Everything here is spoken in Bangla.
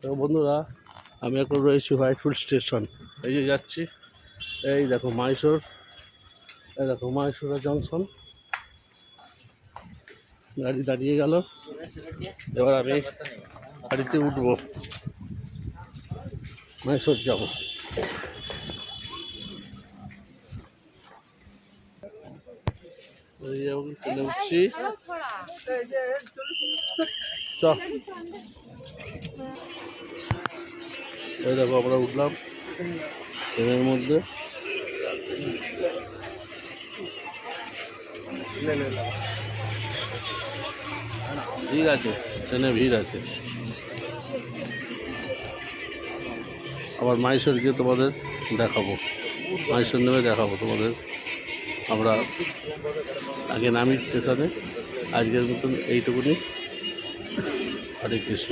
তো বন্ধুরা, আমি এখন রয়েছি হোয়াইটফিল্ড স্টেশন। এই যে যাচ্ছি, এই দেখো মাইসোর, এই দেখো মাইসোরা জংশন। গাড়ি দাঁড়িয়ে গেল, এবার আমি গাড়িতে উঠবো, মাইসোর যাবো। এই যেমন চলে উঠছি, চ এই দেখো আমরা উঠলাম ট্রেনের মধ্যে। ভিড় আছে, ট্রেনে ভিড় আছে। আবার মাইসোর গিয়ে তোমাদের দেখাবো, মাইসোর নেমে দেখাবো তোমাদের। আমরা আগে নামি স্টেশনে। আজকের মতন এইটুকুনি। হরে কৃষ্ণ।